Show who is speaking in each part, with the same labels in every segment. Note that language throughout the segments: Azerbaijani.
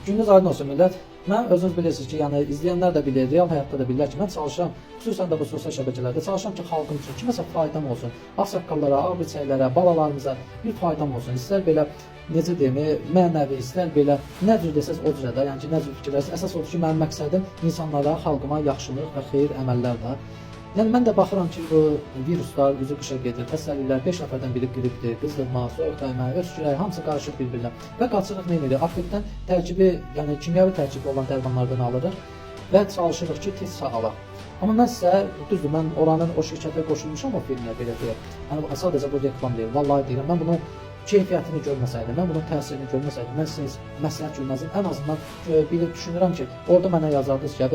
Speaker 1: Gününüz aydın olsun millət. Mən özünüz bilirsiniz ki, yəni izləyənlər də bilir, real həyatda da bilirlər ki, mən çalışıram, xüsusən də bu sosial şəbəkələrdə çalışıram ki, xalqım üçün kiməsə faydam olsun. Ağsaqqallara, ağbirçəklərə, balalarımıza bir faydam olsun. İstər belə necə deyim, mənəvi, istər belə nə cür desəz o cürə də, yəni ki, nə cür fikirlərsiniz. Əsas odur ki, mənim məqsədim insanlara, xalqıma yaxşılıq və xeyir əməllər də. Yəni mən də baxıram ki, bu viruslar üzü qışa gedir, xəstəliklər 5 nəfərdən biri qripdir, qızdırma, soyuq dəymə, öskürək, hamısı qarışıb bir-birinə. Və qaçırıq nə edir? Aptekdən tərkibi, yəni kimyəvi tərkibli olan dərmanlardan alırıq və çalışırıq ki, tez sağalaq. Amma mən sizə, düzdür, mən oranın o şirkətə qoşulmuşam o firmaya belə deyək. Yəni sadəcə bu reklam deyil, vallahi deyirəm, mən bunu keyfiyyətini görməsəydim, mən bunun təsirini görməsəydim, mən sizə məsləhət görməzdim. Ən azından bilib düşünürəm ki, orada mənə yazardınız ki,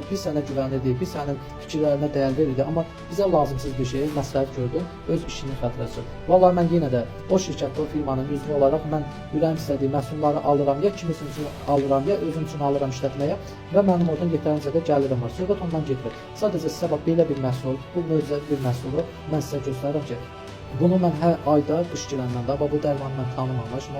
Speaker 1: biz sənə güvənirdik, biz sənin fikirlərinə dəyər verirdik, amma bizə lazımsız bir şey məsləhət gördün, öz işini xətırləsin. Vallahi mən yenə də o şirkətdə, o firmanın üzvü olaraq mən ürəyim istədiyi məhsulları alıram, ya kimisin üçün alıram, ya özüm üçün alıram işlətməyə və mənim oradan yetərincə də gəlirim var. Söhbət ondan gedir. Sadəcə sizə bax, belə bir məhsul, bu möcüzəvi bir məhsulu mən sizə göstərirəm ki, bunu mən hər ayda qış girəndən də, bu dərmanı mən tanımamış,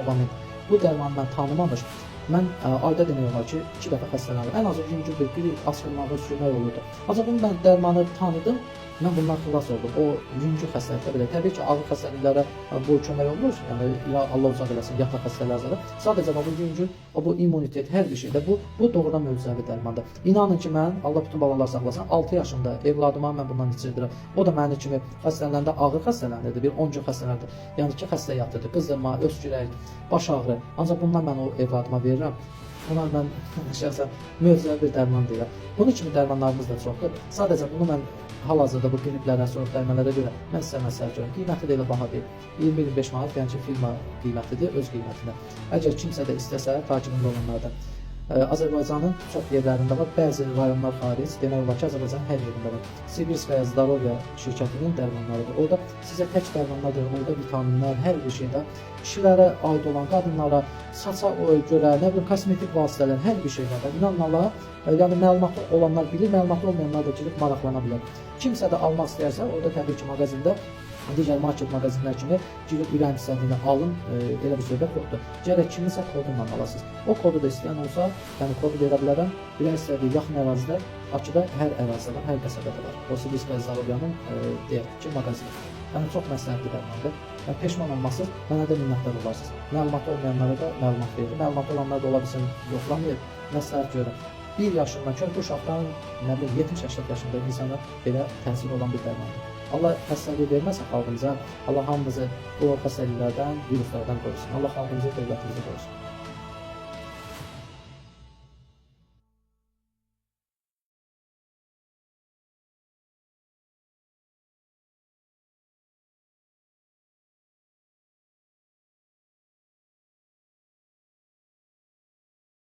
Speaker 1: bu dərmanı mən tanımamış, mən ayda demək olar ki, 2 dəfə xəstələnirəm. Ən azı yüngül bir qrip, asqırmağı, sürmək olurdu. Ancaq bunu mən dərmanı tanıdım, mən bundan xilas oldum. O yüngül xəstəlikdə belə. Təbii ki, ağır xəstəliklərə bu kömək olmur. Yəni Allah uzaq eləsin, yataq xəstəliklərə. Sadəcə bu yüngül, bu immunitet, hər bir şeydə bu doğrudan möcüzəvi dərmandır. İnanın ki, mən Allah bütün balalar saxlasın, 6 yaşında evladıma mən bundan içirdirəm. O da mənim kimi xəstələnəndə ağır xəstələnirdi, bir 10 gün xəstələnirdi. Yəni 2 xəstə yatırdı, qızdırma, öskürək, baş ağrı. Ancaq bundan mən o evladıma verirəm. Buna mən şəxsən möcüzəvi bir dərman deyirəm. Bunun kimi dərmanlarımız da çoxdur. Sadəcə bunu mən hal-hazırda bu qriplərə, soyuq dərmələrə görə mən sizə məsəl görürəm. Qiyməti də elə baha deyil. 20-25 manat, yəni ki, firma qiymətidir, öz qiymətinə. Əgər kimsə də istəsə, takibində olanlardan. Azərbaycanın çox yerlərində var, bəzi rayonlar xaric, demək olar ki, Azərbaycanın hər yerində var. Sibirskaya Zdarovya şirkətinin dərmanlarıdır. Orada sizə tək dərmanlardır, orada vitaminlər, hər bir şeydə kişilərə aid olan, qadınlara, saça görə, nə bilim, kosmetik vasitələr, hər bir şeylərdə. İnanın Allah, yəni məlumatlı olanlar bilir, məlumatlı olmayanlar da girib maraqlana bilər. Kimsə də almaq istəyərsə, orada təbii ki, mağazində digər market mağazinlər kimi girib ürəyin istədiyini alın, elə bir söhbət yoxdur. Gərək kiminsə kodundan alasınız. O kodu da istəyən olsa, yəni kodu verə bilərəm, ürəyin istədiyi yaxın ərazidə, Bakıda hər ərazidə var, hər qəsəbədə var. O Sibirskaya Zdarovyanın deyək ki, mağazini. Yəni çox məsləhətli dərmandır. Yəni peşman olmasınız, mənə də minnətdar olarsınız. Məlumatlı olmayanlara da məlumat verir. Məlumatlı olanlar da ola bilsin, yoxlamayıb, məsləhət görün. 1 yaşından, körpü uşaqdan, nə bilim, 70-80 yaşında insana belə təsir olan bir dərmandır. Allah xəstəliyi verməsə xalqımıza, Allah hamımızı bu xəstəliklərdən, viruslardan qorusun. Allah xalqımızı, dövlətimizi qorusun.